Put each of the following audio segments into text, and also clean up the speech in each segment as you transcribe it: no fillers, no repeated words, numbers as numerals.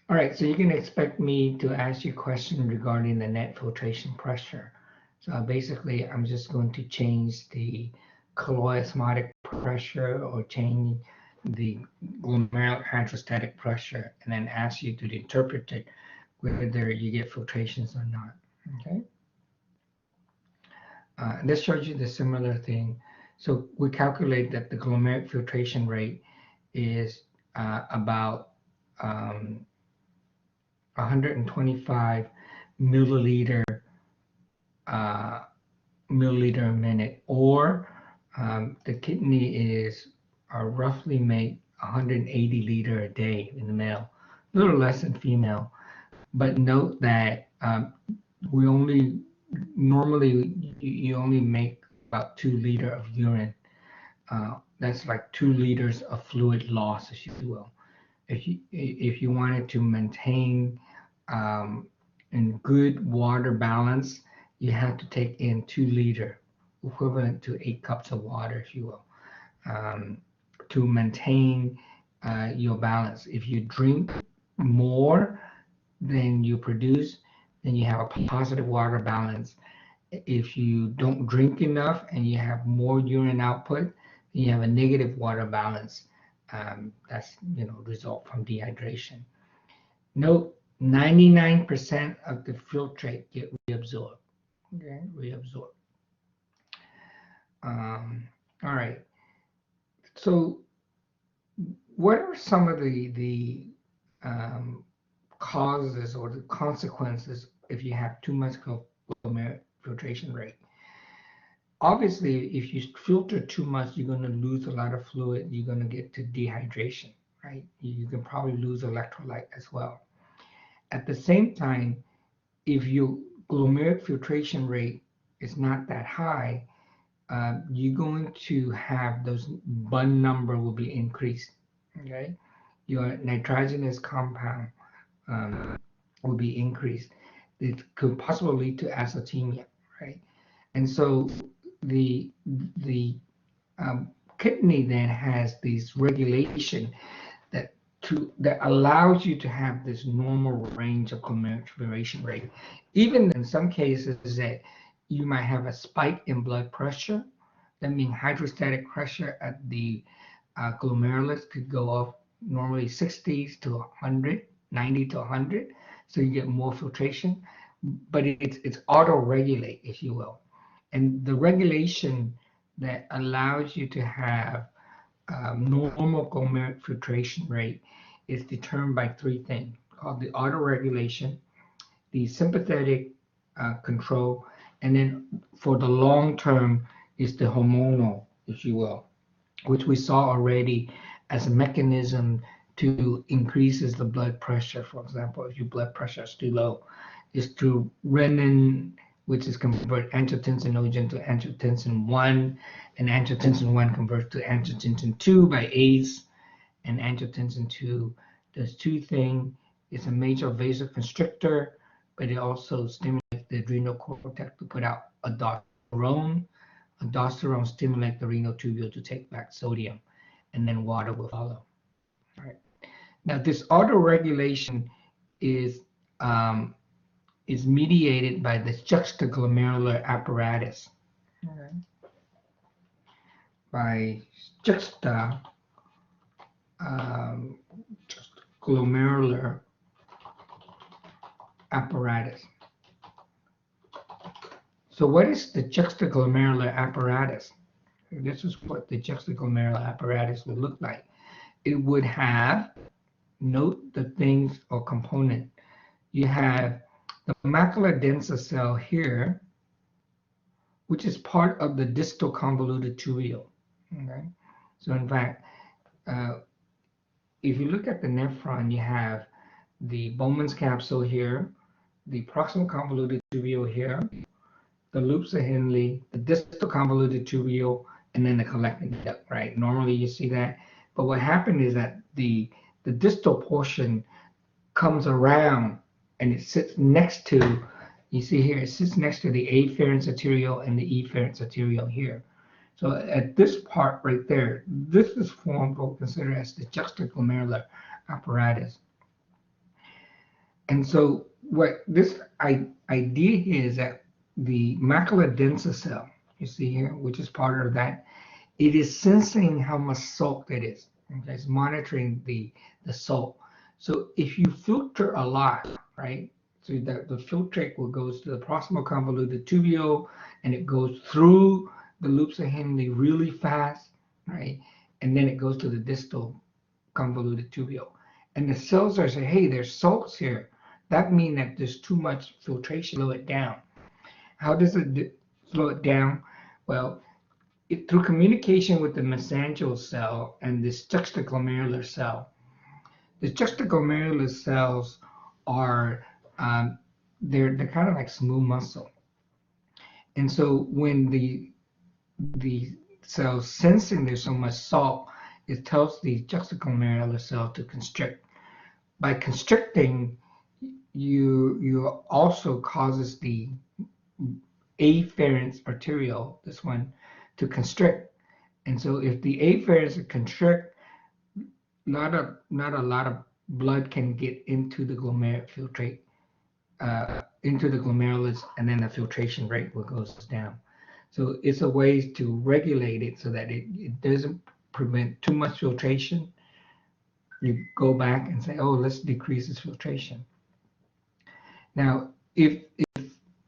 All right, so you can expect me to ask you a question regarding the net filtration pressure. So basically, I'm just going to change the colloosmotic pressure or change the glomerular hydrostatic pressure and then ask you to interpret it whether you get filtrations or not. Okay. This shows you the similar thing. So we calculate that the glomerular filtration rate is about 125 milliliter uh, milliliter a minute, or the kidney is roughly make 180 liter a day in the male, a little less than female. But note that we only normally you only make about 2 liter of urine. That's like 2 liters of fluid loss, if you will. If you wanted to maintain in good water balance, you have to take in 2 liter, equivalent to 8 cups of water, if you will, um, to maintain your balance. If you drink more than you produce, then you have a positive water balance. If you don't drink enough and you have more urine output, then you have a negative water balance. That's result from dehydration. Note 99% of the filtrate get reabsorbed. Okay, reabsorbed. All right. So, what are some of the um, causes or the consequences if you have too much glomerular filtration rate? Obviously, if you filter too much, you're going to lose a lot of fluid. You're going to get to dehydration, right? You can probably lose electrolyte as well. At the same time, if your glomerular filtration rate is not that high, you're going to have those Bun number will be increased. Okay, your nitrogenous compound will be increased. It could possibly lead to azotemia, right? And so the the kidney then has this regulation that allows you to have this normal range of glomerular filtration rate. Even in some cases that you might have a spike in blood pressure, that means hydrostatic pressure at the glomerulus could go up normally 60 to 100, 90 to 100, so you get more filtration, but it's auto-regulate, if you will. And the regulation that allows you to have normal glomerular filtration rate is determined by 3 things called the auto-regulation, the sympathetic control, and then for the long term is the hormonal, if you will, which we saw already as a mechanism to increases the blood pressure. For example, if your blood pressure is too low, is through renin, which is convert angiotensinogen to angiotensin 1, and angiotensin 1 converts to angiotensin 2 by ACE, and angiotensin 2 does 2 things. It's a major vasoconstrictor, but it also stimulates the adrenal cortex to put out aldosterone. Aldosterone stimulates the renal tubule to take back sodium, and then water will follow. All right. Now, this autoregulation is um, is mediated by the juxtaglomerular apparatus. Okay. By juxta just glomerular apparatus. So what is the juxtaglomerular apparatus? This is what the juxtaglomerular apparatus would look like. It would have, note the things or component. You have the macula densa cell here, which is part of the distal convoluted tubule. Okay? So in fact, if you look at the nephron, you have the Bowman's capsule here, the proximal convoluted tubule here, the loops of Henle, the distal convoluted tubule, and then the collecting duct, right? Normally you see that. But what happened is that the distal portion comes around and it sits next to, you see here, it sits next to the afferents arteriole and the efferents arteriole here. So at this part right there, this is formed what we consider as the juxtaglomerular apparatus. And so what this idea is that the macula densa cell, you see here, which is part of that, it is sensing how much salt it is. Okay, it's monitoring the salt. So if you filter a lot, right? So the filtrate will goes to the proximal convoluted tubule, and it goes through the loops of Henle really fast, right? And then it goes to the distal convoluted tubule. And the cells are saying, hey, there's salts here. That means that there's too much filtration. Slow it down. How does it slow it down? Well, through communication with the mesangial cell and this juxtaglomerular cell. The juxtaglomerular cells are they're kind of like smooth muscle, and so when the cells sensing there's so much salt, it tells the juxtaglomerular cell to constrict. By constricting, you also causes the afferents arteriole, this one, to constrict. And so if the afferents constrict, not a lot of blood can get into the filtrate, into the glomerulus, and then the filtration rate will goes down. So it's a way to regulate it so that it doesn't prevent too much filtration. You go back and say, oh, let's decrease this filtration. Now, if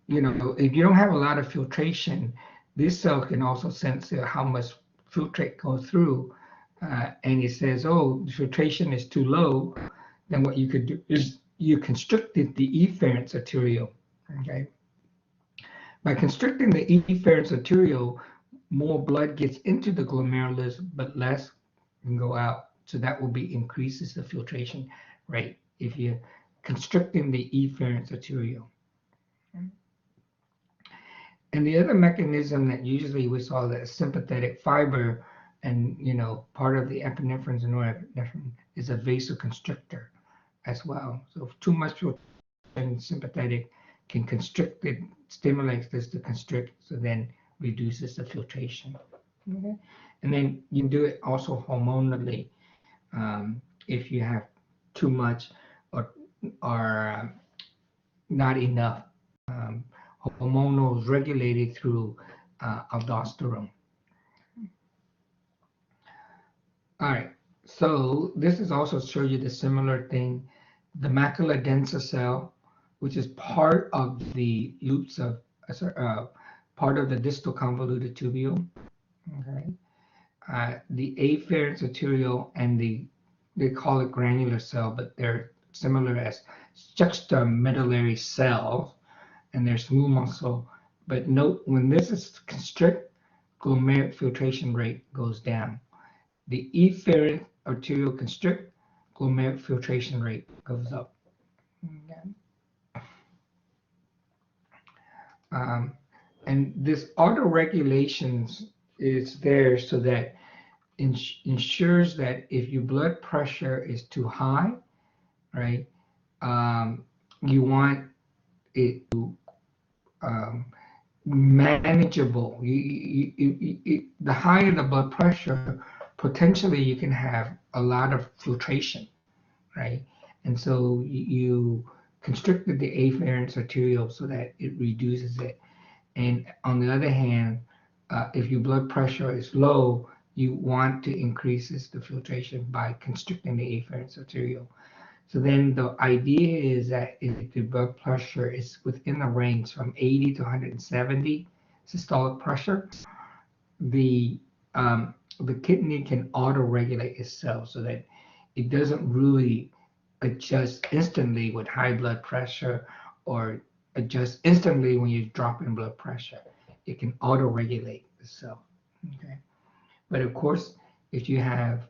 if you don't have a lot of filtration, this cell can also sense how much filtrate goes through, and it says, oh, the filtration is too low. Then what you could do is you constricted the efferents arteriole. Okay, by constricting the efferents arteriole, more blood gets into the glomerulus, but less can go out. So that will be increases the filtration rate if you're constricting the efferents arteriole. And the other mechanism that usually we saw that sympathetic fiber and part of the epinephrines and norepinephrine is a vasoconstrictor as well. So if too much filtration sympathetic can constrict it, stimulates this to constrict, so then reduces the filtration. Okay. And then you can do it also hormonally if you have too much or not enough. Hormonal is regulated through aldosterone. All right, so this is also show you the similar thing. The macula densa cell, which is part of the loops of part of the distal convoluted tubule. Okay, the afferents arteriole and they call it granular cell, but they're similar as juxtamedullary cells, and they're smooth muscle. But note when this is constrict, glomerular filtration rate goes down. The efferent arteriole constrict, glomerular filtration rate goes up. Okay. And this auto regulations is there so that ensures that if your blood pressure is too high, right, you want it to manageable. The higher the blood pressure, potentially you can have a lot of filtration, right? And so you constricted the afferents arteriole so that it reduces it. And on the other hand, if your blood pressure is low, you want to increase the filtration by constricting the afferents arteriole. So then the idea is that if the blood pressure is within the range from 80 to 170 systolic pressure, the kidney can auto-regulate itself so that it doesn't really adjust instantly with high blood pressure or adjust instantly when you drop in blood pressure. It can auto-regulate itself. Okay, but of course, if you have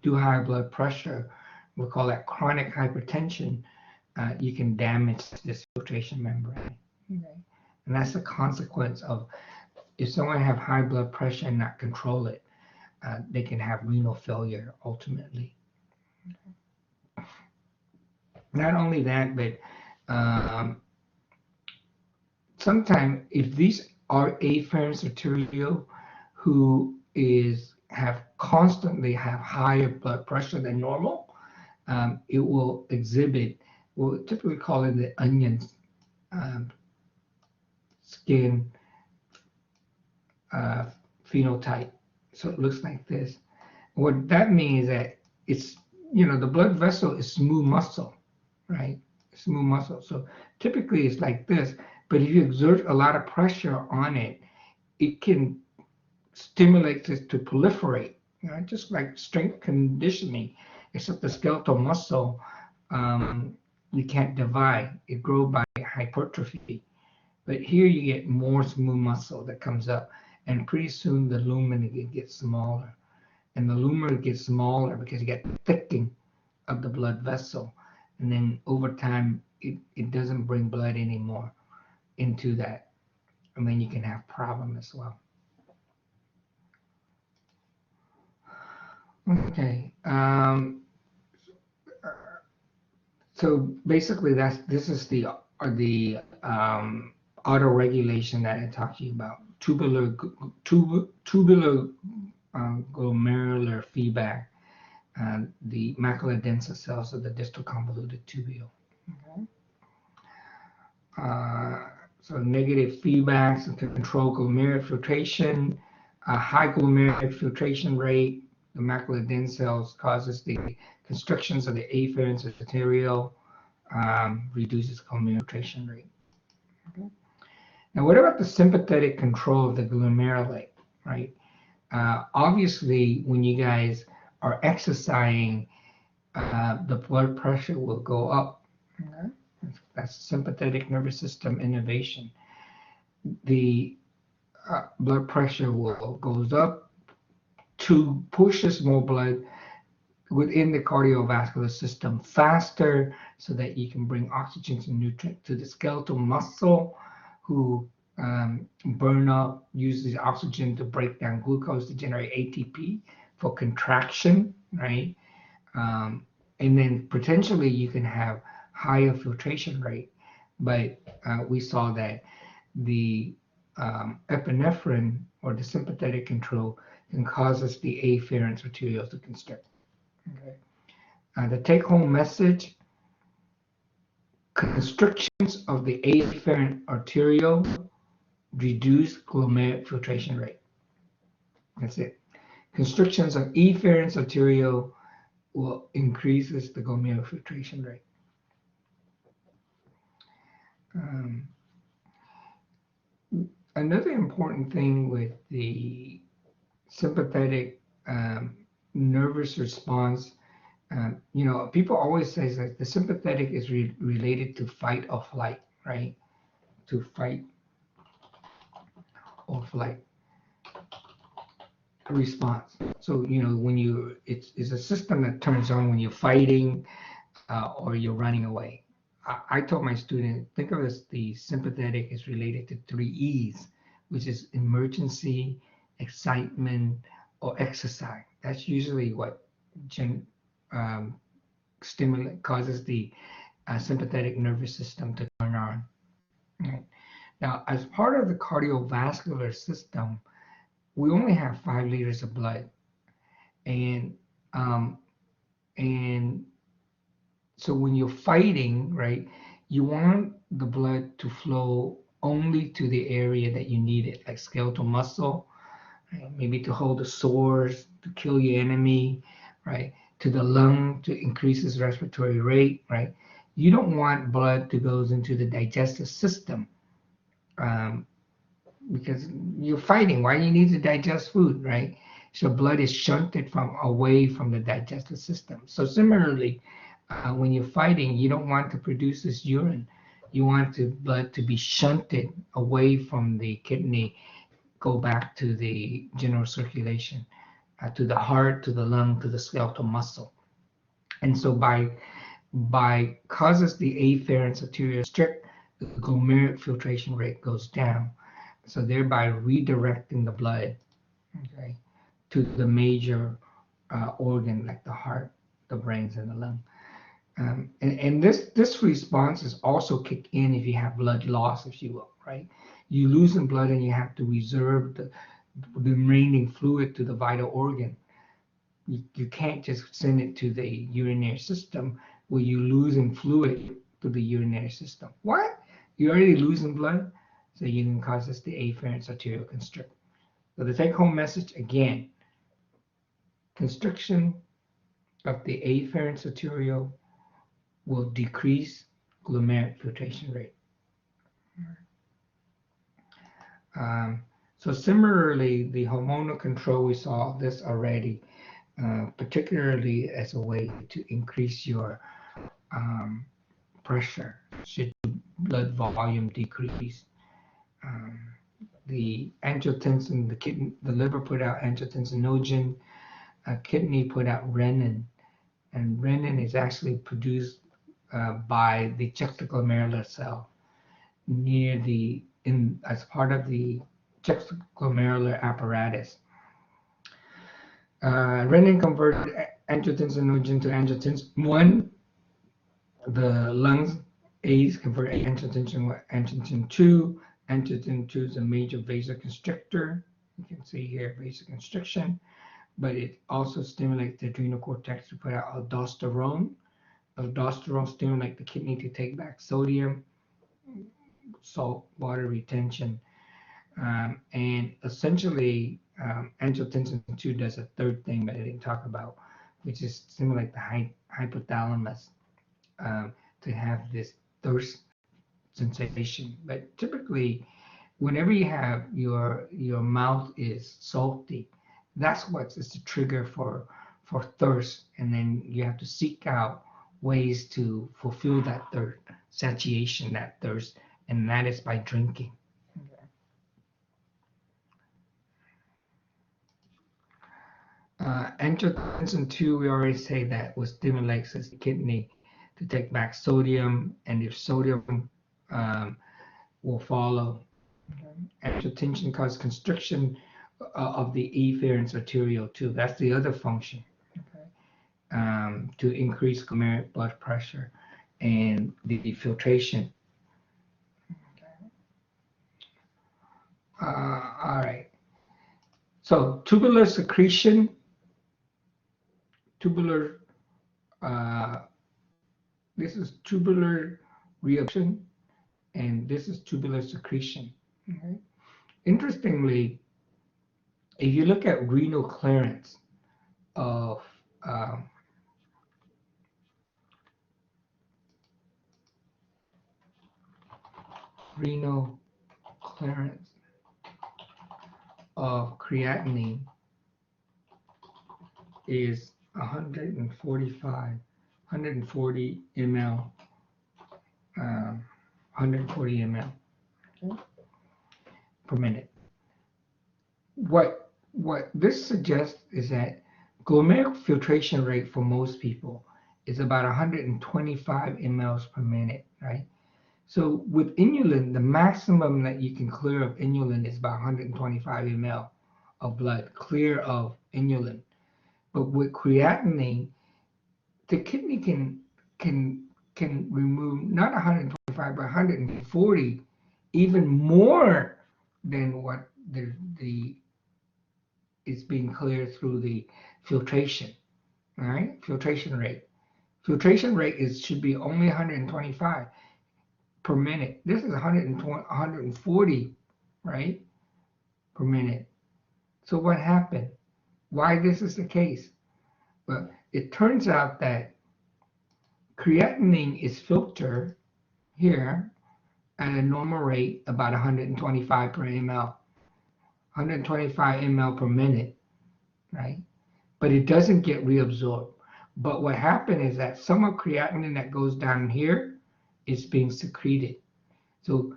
too high blood pressure, we call that chronic hypertension, you can damage this filtration membrane. Okay? And that's the consequence of if someone have high blood pressure and not control it, they can have renal failure ultimately. Okay. Not only that, but sometimes if these are afferents arteriole who constantly have higher blood pressure than normal, it will exhibit we'll typically call it the onion um, skin uh, phenotype. So it looks like this. What that means is that it's, the blood vessel is smooth muscle, right? Smooth muscle. So typically it's like this, but if you exert a lot of pressure on it, it can stimulate it to proliferate, just like strength conditioning, except the skeletal muscle, you can't divide. It grows by hypertrophy. But here you get more smooth muscle that comes up, and pretty soon the lumen gets smaller. And the lumen gets smaller because you get thickening of the blood vessel. And then over time, it doesn't bring blood anymore into that. And then you can have problem as well. Okay. So basically, this is the auto regulation that I talked to you about. Tubular glomerular feedback. The macula densa cells of the distal convoluted tubule. Okay. So negative feedbacks and control glomerular filtration, a high glomerular filtration rate. The macula densa cells causes the constrictions of the afferents arteriole, reduces glomerular filtration rate. Okay. Now, what about the sympathetic control of the glomeruli, right? Obviously, when you guys are exercising, the blood pressure will go up. Okay. That's sympathetic nervous system innervation. The blood pressure goes up to pushes more blood within the cardiovascular system faster, so that you can bring oxygen and nutrient to the skeletal muscle, who burn up, uses oxygen to break down glucose to generate ATP for contraction, right? And then potentially you can have higher filtration rate, but we saw that the epinephrine, or the sympathetic control, can cause us the afferents arterioles to constrict. Okay. The take-home message: constrictions of the afferent arteriole reduce glomerular filtration rate. That's it. Constrictions of efferents arteriole will increases the glomerular filtration rate. Another important thing with the sympathetic nervous response, people always say that the sympathetic is related to fight or flight, right? To fight or flight response. So, when it's a system that turns on when you're fighting or you're running away. I told my student, think of it as the sympathetic is related to 3 E's, which is emergency, excitement, or exercise. That's usually what causes the sympathetic nervous system to turn on. Right. Now, as part of the cardiovascular system, we only have 5 liters of blood, and so when you're fighting, right, you want the blood to flow only to the area that you need it, like skeletal muscle, right? Maybe to hold the sores, to kill your enemy, right? To the lung to increase its respiratory rate, right? You don't want blood to go into the digestive system, because you're fighting. Why do you need to digest food, right? So blood is shunted away from the digestive system. So similarly, when you're fighting, you don't want to produce this urine. You want the blood to be shunted away from the kidney, go back to the general circulation, to the heart, to the lung, to the skeletal muscle. And so by causes the afferents arteriole strict, the glomerular filtration rate goes down. So thereby redirecting the blood, okay, to the major organ like the heart, the brains, and the lung. And this response is also kicked in if you have blood loss, if you will, right? You losing blood and you have to reserve the remaining fluid to the vital organ. You can't just send it to the urinary system where you're losing fluid to the urinary system. What? You're already losing blood, so you can cause this the afferent arterial constriction. So the take-home message again: constriction of the afferent arterial will decrease glomerular filtration rate. So similarly, the hormonal control, we saw this already, particularly as a way to increase your pressure should blood volume decrease. The angiotensin, the kidney, the liver put out angiotensinogen, kidney put out renin, and renin is actually produced by the juxtaglomerular cell near the as part of the juxtaglomerular apparatus. Renin converts angiotensinogen to angiotensin 1. The lungs A's convert angiotensin 2. Angiotensin 2 is a major vasoconstrictor. You can see here vasoconstriction, but it also stimulates the adrenal cortex to put out aldosterone. Aldosterone stimulates the kidney to take back sodium, salt, water retention. And essentially, angiotensin 2 does a third thing that I didn't talk about, which is stimulate the hypothalamus to have this thirst sensation. But typically, whenever you have your mouth is salty, that's what is the trigger for thirst, and then you have to seek out ways to fulfill that thirst, satiation, that thirst, and that is by drinking. Angiotensin 2, we already say that was stimulates the kidney to take back sodium, and if sodium will follow. Angiotensin causes constriction of the efferent arterial too. That's the other function, to increase glomerular blood pressure and the filtration. All right. So tubular secretion, this is tubular reabsorption, and this is tubular secretion. Okay. Interestingly, if you look at renal clearance of creatinine is 140 ml, 140 ml per minute. What this suggests is that glomerular filtration rate for most people is about 125 mLs per minute, right? So with inulin, the maximum that you can clear of inulin is about 125 ml of blood clear of inulin. But with creatinine, the kidney can remove not 125 but 140, even more than what the is being cleared through the filtration. All right, filtration rate. Filtration rate should be only 125 per minute. This is 140, right, per minute. So what happened? Why this is the case? Well, it turns out that creatinine is filtered here at a normal rate about 125 per ml, 125 ml per minute, right? But it doesn't get reabsorbed. But what happened is that some of creatinine that goes down here is being secreted. So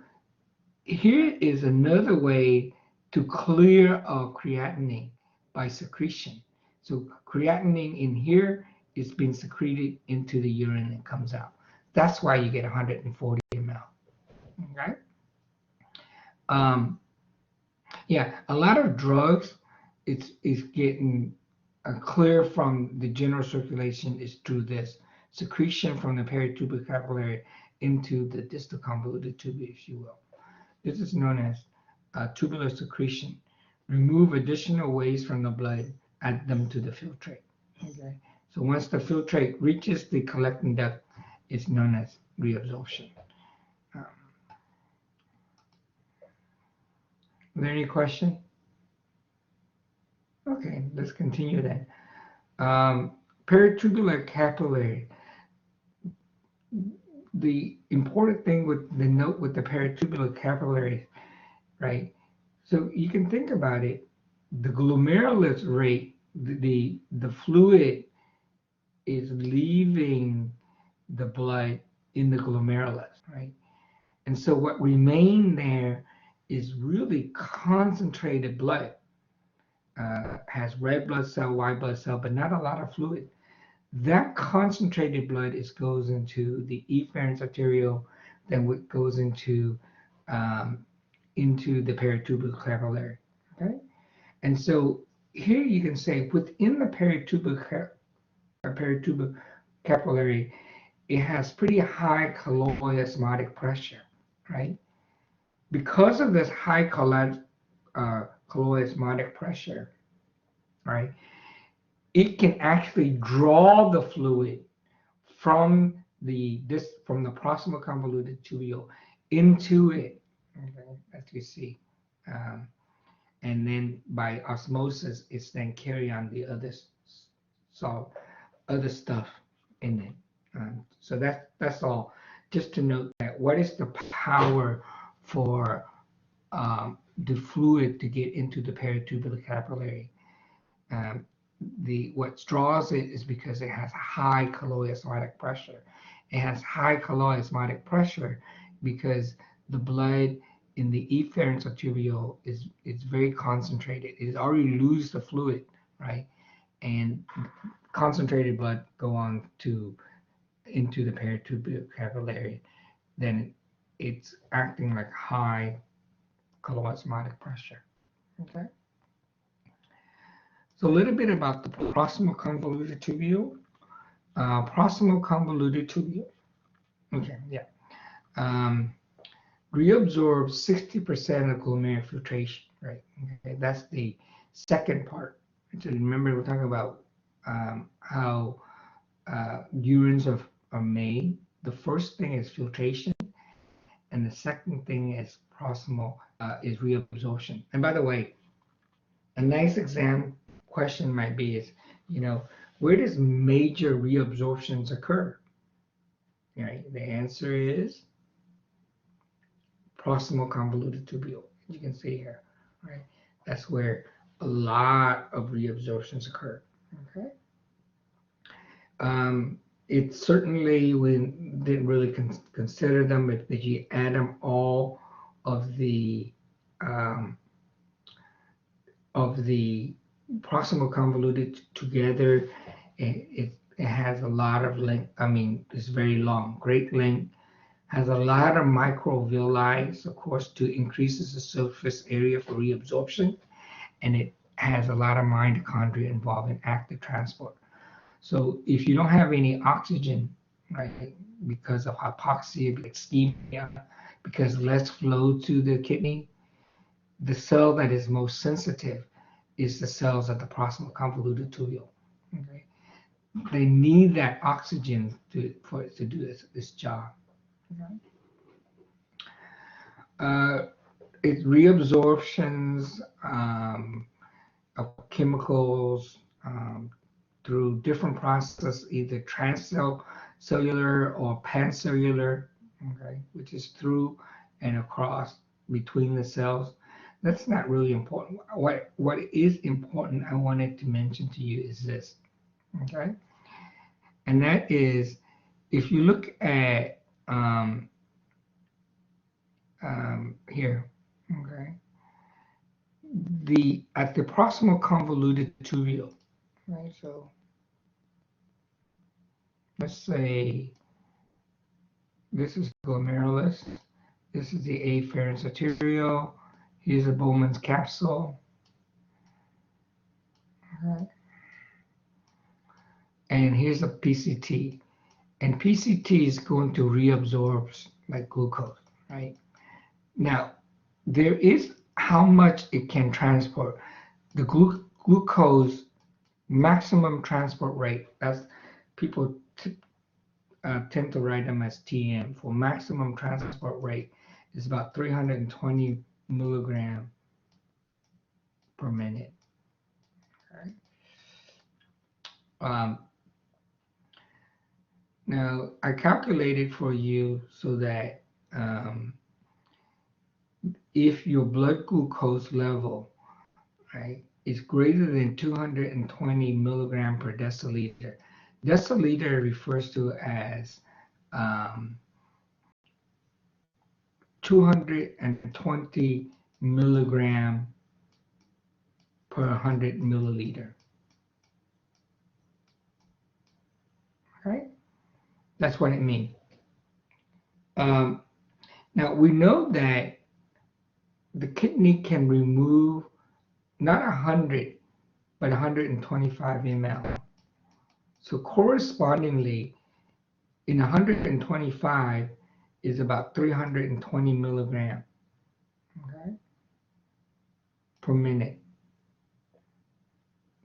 here is another way to clear creatinine by secretion. So creatinine in here is being secreted into the urine and comes out. That's why you get 140 ml. Okay. Yeah, a lot of drugs is getting clear from the general circulation is through this secretion from the peritubular capillary into the distal convoluted tubule, if you will. This is known as tubular secretion. Remove additional waste from the blood, add them to the filtrate. Okay. So once the filtrate reaches the collecting duct, it's known as reabsorption. Are there any question? Okay, let's continue then. Peritubular capillary. The important thing with the note with the peritubular capillary, right? So you can think about it. The glomerulus rate, the fluid is leaving the blood in the glomerulus, right? And so what remain there is really concentrated blood. Has red blood cell, white blood cell, but not a lot of fluid. That concentrated blood goes into the efferents arteriole, then what goes into the peritubular capillary. Okay, and so here you can say within the peritubular capillary, it has pretty high colloosmotic pressure, right? Because of this high colloosmotic pressure, right? It can actually draw the fluid from the proximal convoluted tubule into it, okay, as you see, and then by osmosis, it's then carry on the other stuff in it. So that's all. Just to note that what is the power for the fluid to get into the peritubular capillary? What draws it is because it has high colloosmotic pressure. It has high colloosmotic pressure because the blood in the efferents arteriole is very concentrated. It has already lost the fluid, right? And concentrated blood go on into the peritubular capillary. Then it's acting like high colloosmotic pressure. Okay. So a little bit about the proximal convoluted tubule. Proximal convoluted tubule. Okay, yeah. Reabsorbs 60% of glomerular filtration, right? Okay, that's the second part. So remember, we're talking about how urines are made. The first thing is filtration, and the second thing is proximal is reabsorption. And by the way, a nice exam question might be is, where does major reabsorptions occur? Right? The answer is proximal convoluted tubule. You can see here, right? That's where a lot of reabsorptions occur. Okay. It certainly we didn't really consider them, but if you add them all of the proximal convoluted together, it has a lot of length. I mean, it's very long, great length, has a lot of microvilli, of course, to increases the surface area for reabsorption, and it has a lot of mitochondria involved in active transport. So if you don't have any oxygen, right, because of hypoxia, ischemia, because less flow to the kidney, the cell that is most sensitive is the cells at the proximal convoluted tubule. Okay, they need that oxygen for it to do this job. Okay. It's reabsorptions of chemicals through different processes, either transcellular or pancellular, okay, which is through and across between the cells. That's not really important. What is important I wanted to mention to you is this, okay? And that is, if you look at here, okay, at the proximal convoluted tubule, right? So let's say this is glomerulus, this is the afferents arteriole, here's a Bowman's capsule, okay, and here's a PCT, and PCT is going to reabsorb like glucose, right? Now, there is how much it can transport. The glucose maximum transport rate, that's people tend to write them as TM. For maximum transport rate is about 320 milligram per minute. Right? Now, I calculated for you so that if your blood glucose level, right, is greater than 220 milligram per deciliter. Deciliter refers to as 220 milligram per 100 milliliter. Right? That's what it means. Now we know that the kidney can remove not 100, but 125 ml. So correspondingly, in 125 is about 320 milligram, okay, per minute.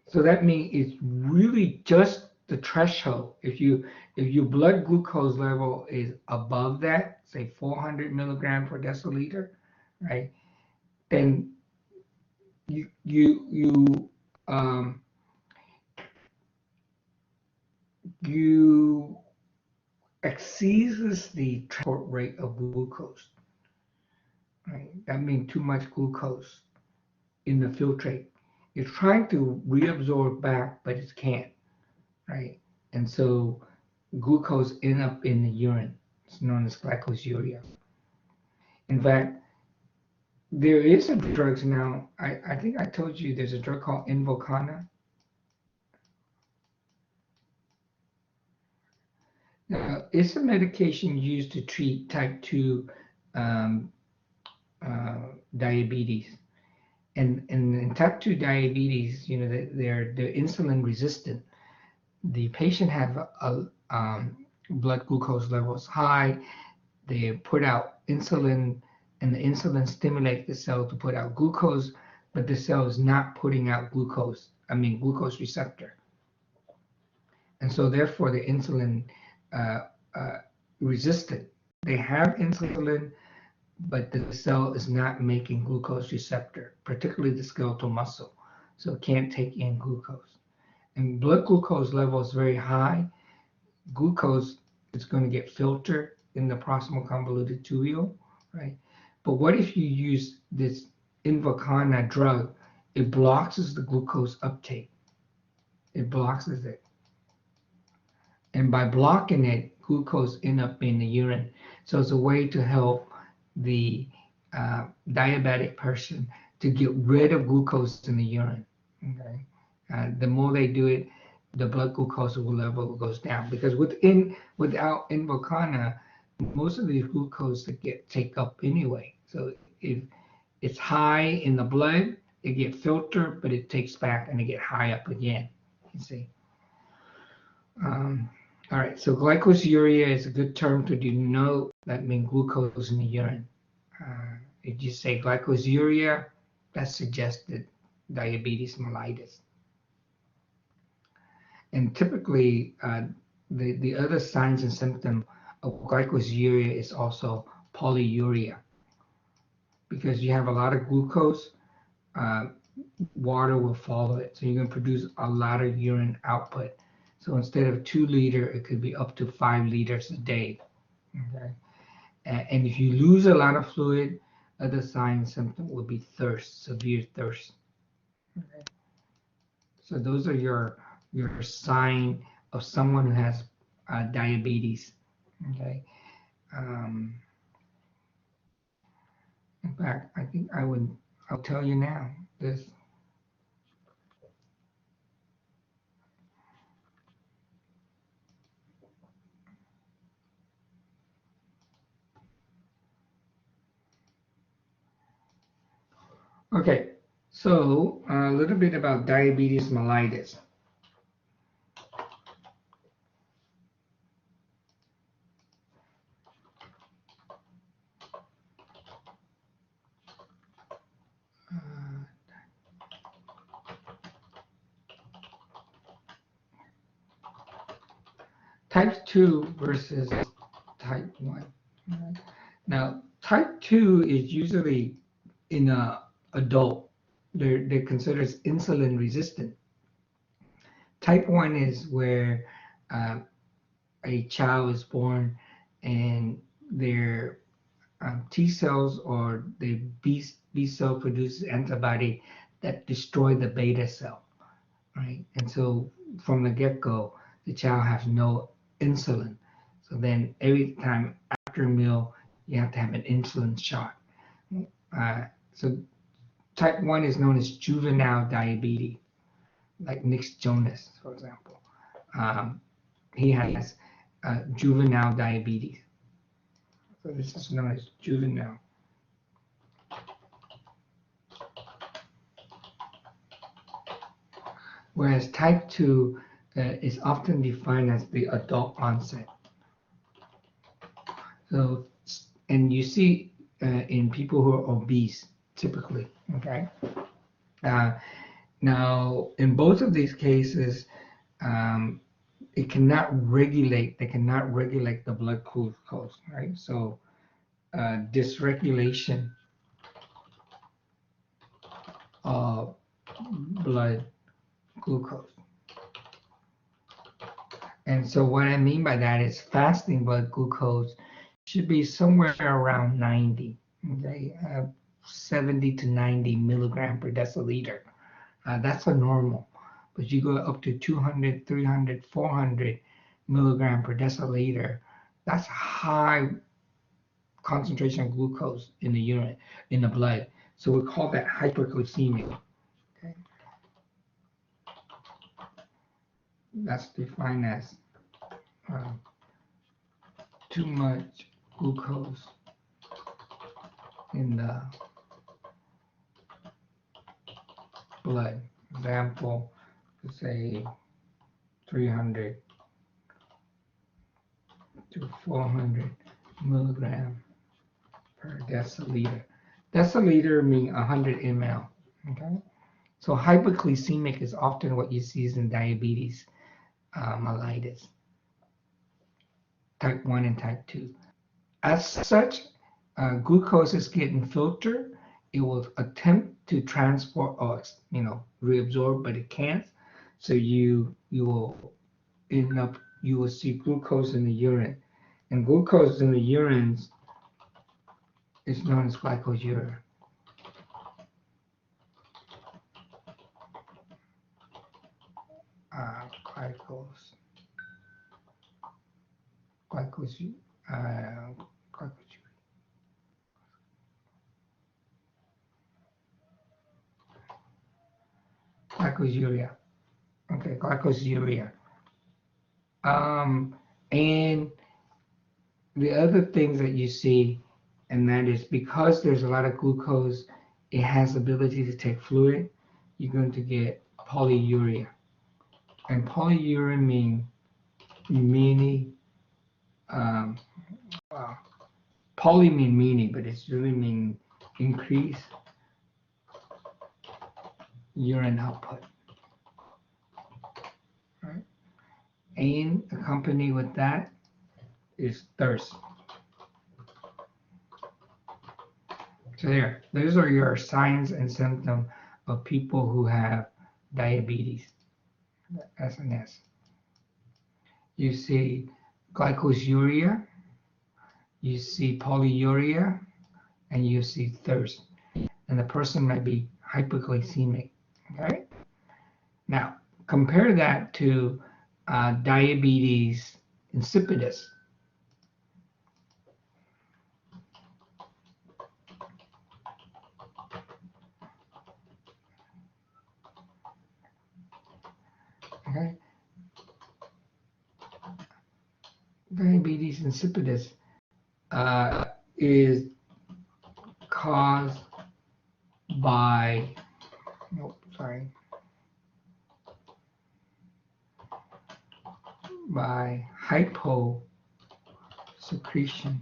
So that means it's really just the threshold. If your blood glucose level is above that, say 400 milligram per deciliter, right? Then you exceeds the transport rate of glucose. Right? That means too much glucose in the filtrate. It's trying to reabsorb back, but it can't. Right? And so glucose ends up in the urine. It's known as glycosuria. In fact, there is some drugs now. I think I told you there's a drug called Invokana. Now, it's a medication used to treat type 2 um, diabetes. And in type 2 diabetes, they're insulin resistant. The patient have a blood glucose levels high. They put out insulin, and the insulin stimulates the cell to put out glucose, but the cell is not putting out glucose receptor. And so therefore the insulin uh, resistant. They have insulin, but the cell is not making glucose receptor, particularly the skeletal muscle. So it can't take in glucose. And blood glucose level is very high. Glucose is going to get filtered in the proximal convoluted tubule, right? But what if you use this Invokana drug? It blocks the glucose uptake. It blocks it. And by blocking it, glucose ends up in the urine. So it's a way to help the diabetic person to get rid of glucose in the urine. Okay, the more they do it, the blood glucose level goes down because without Invokana, most of these glucose get take up anyway. So if it's high in the blood, it get filtered, but it takes back and it get high up again. You see. All right, so glycosuria is a good term to denote that means glucose in the urine. If you say glycosuria, that suggested diabetes mellitus. And typically, the other signs and symptoms of glycosuria is also polyuria. Because you have a lot of glucose, water will follow it. So you're going to produce a lot of urine output. So instead of 2 liters, it could be up to 5 liters a day. Okay. And if you lose a lot of fluid, other sign and symptom will be thirst, severe thirst. Okay. So those are your sign of someone who has diabetes. Okay. In fact, I think I'll tell you now this. Okay, so a little bit about diabetes mellitus. type 2 versus type 1. Right? Now, type 2 is usually in a adult. They're considered insulin resistant. Type 1 is where uh, a child is born and their T cells or the B cell produces antibody that destroy the beta cell, right? And so from the get-go, the child has no insulin. So then every time after a meal, you have to have an insulin shot. So type 1 is known as juvenile diabetes, like Nick Jonas, for example. Um, he has juvenile diabetes. So this is known as juvenile. Whereas type 2 is often defined as the adult onset. So, and you see in people who are obese, typically, okay? Now, in both of these cases, they cannot regulate the blood glucose, right? So, dysregulation of blood glucose. And so what I mean by that is fasting blood glucose should be somewhere around 90, okay? 70 to 90 milligram per deciliter. That's a normal. But you go up to 200, 300, 400 milligram per deciliter, that's high concentration of glucose in the urine, in the blood. So we call that hyperglycemic. Okay? That's defined as too much glucose in the blood. Example, say 300 to 400 milligram per deciliter. Deciliter means 100 ml. Okay, so hypoglycemic is often what you see in diabetes mellitus, type 1 and type 2. As such, glucose is getting filtered. It will attempt to transport or reabsorb, but it can't. So you will end up you will see glucose in the urine, and glucose in the urine is known as glycosuria. Glycose, glycose, glycosuria. Okay, glycosuria. And the other things that you see, and that is because there's a lot of glucose, it has the ability to take fluid. You're going to get polyuria, and polyuria means many. Poly mean many, but it's really mean increase urine output. Right? And accompanied with that is thirst. So there, those are your signs and symptoms of people who have diabetes, SNS. You see glycosuria, you see polyuria, and you see thirst. And the person might be hypoglycemic, okay? Now, compare that to diabetes insipidus. Okay? Diabetes insipidus is caused by, by hyposecretion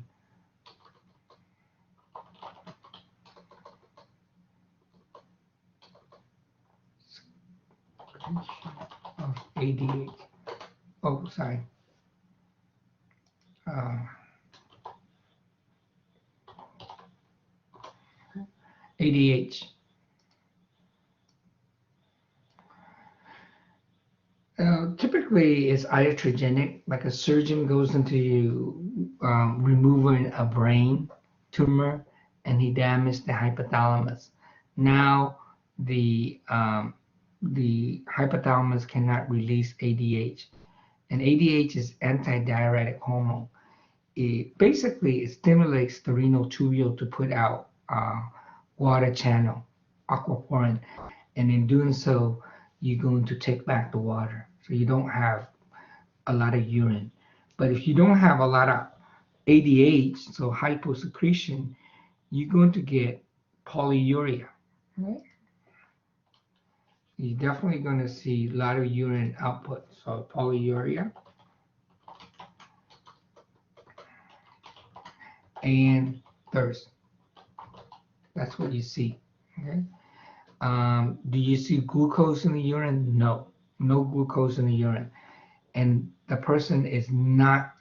of ADH. ADH. Typically, it's iatrogenic, like a surgeon goes into you removing a brain tumor, and he damaged the hypothalamus. Now the hypothalamus cannot release ADH, and ADH is antidiuretic hormone. It stimulates the renal tubule to put out water channel, aquaporin, and in doing so, you're going to take back the water. So you don't have a lot of urine. But if you don't have a lot of ADH, so hyposecretion, you're going to get polyuria. Right? You're definitely going to see a lot of urine output. So polyuria. And thirst. That's what you see. Okay. Do you see glucose in the urine? No, no glucose in the urine. And the person is not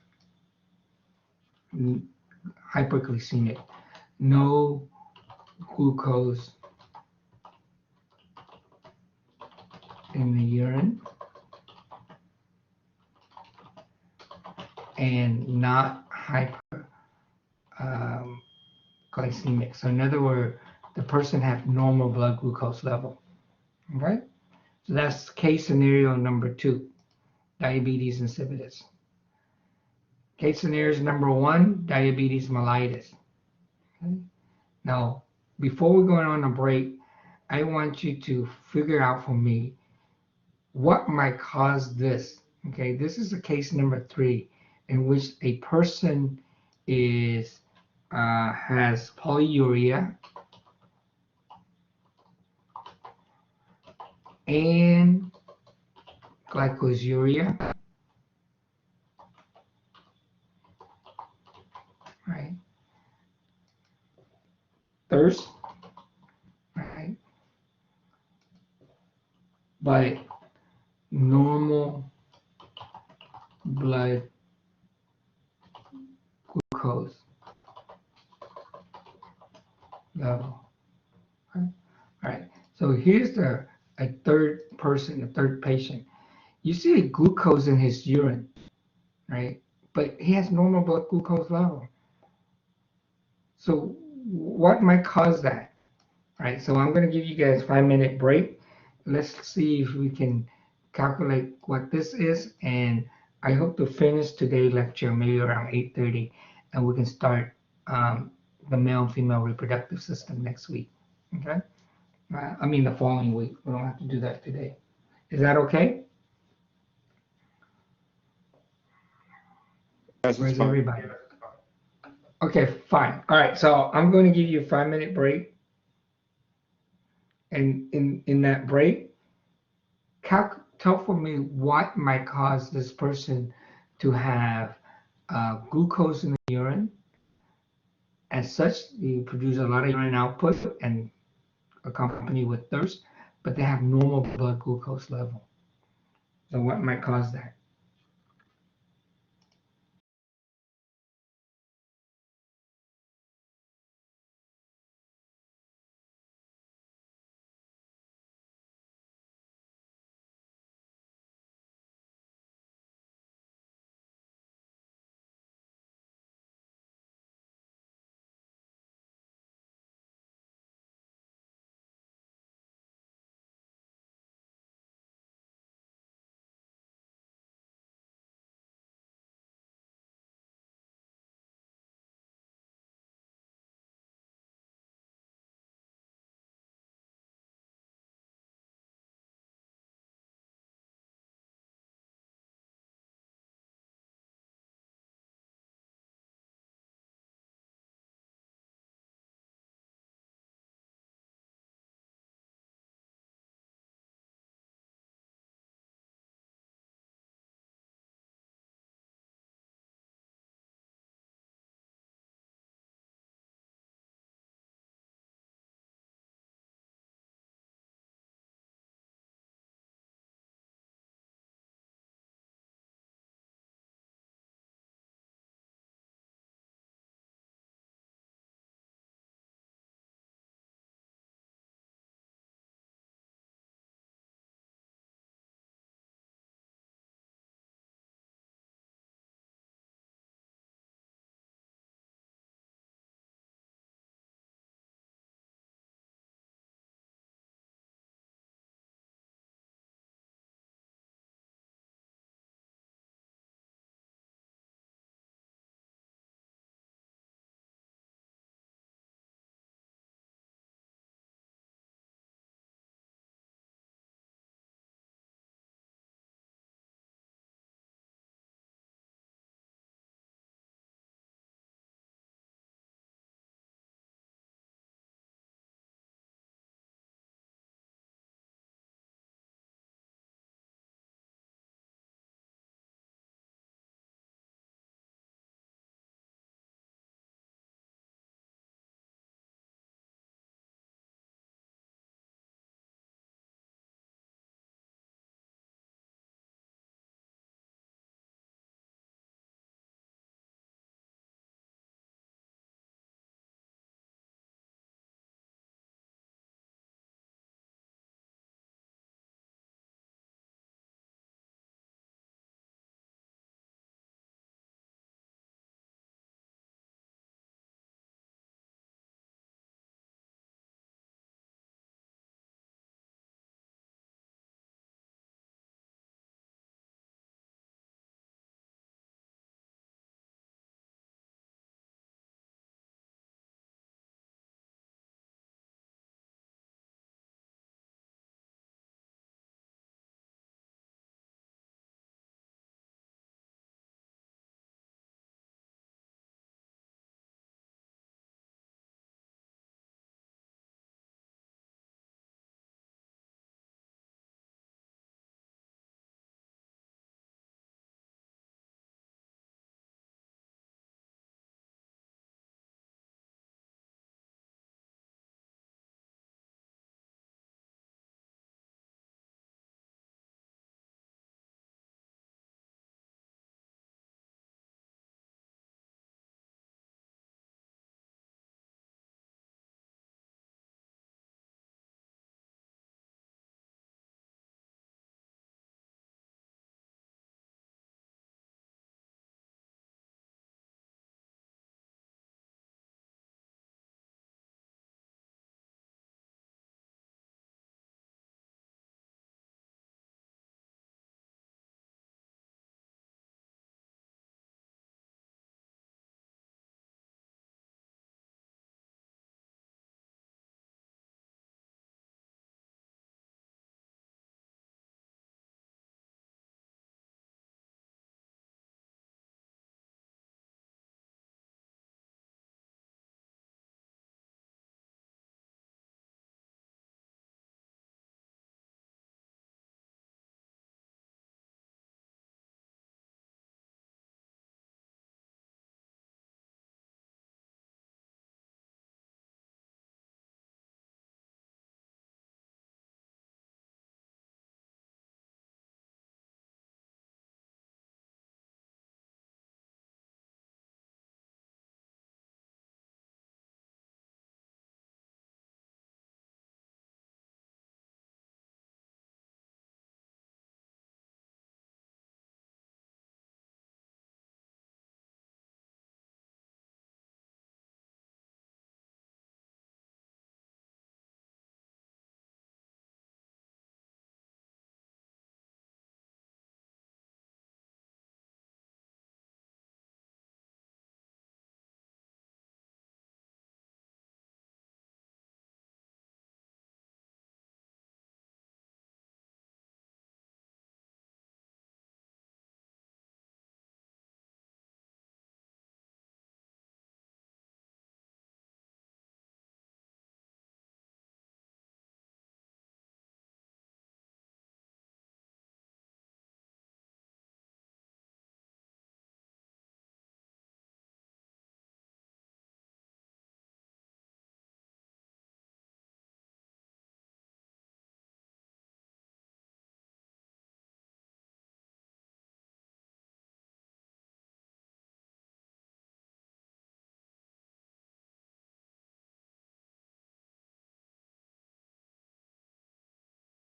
hyperglycemic. No glucose in the urine and not hyperglycemic. So in other words, the person has normal blood glucose level. Okay? So that's case scenario number 2, diabetes insipidus. Case scenario number 1, diabetes mellitus. Okay? Now, before we go on a break, I want you to figure out for me what might cause this. Okay, this is a case number 3 in which a person is has polyuria and glycosuria, right? Thirst, right? But normal blood glucose level. Okay? All right. So here's a third person, a third patient. You see glucose in his urine, right? But he has normal blood glucose level. So what might cause that? Right. So I'm going to give you guys a 5-minute break. Let's see if we can calculate what this is, and I hope to finish today's lecture maybe around 8:30, and we can start the male and female reproductive system next week. Okay. I mean the following week. We don't have to do that today. Is that okay? Yes, Where's it's fine. everybody? Okay, fine. All right. So I'm going to give you a 5-minute break, and in that break, tell for me what might cause this person to have glucose in the urine. As such, they produce a lot of urine output and accompanied with thirst, but they have normal blood glucose level. So what might cause that?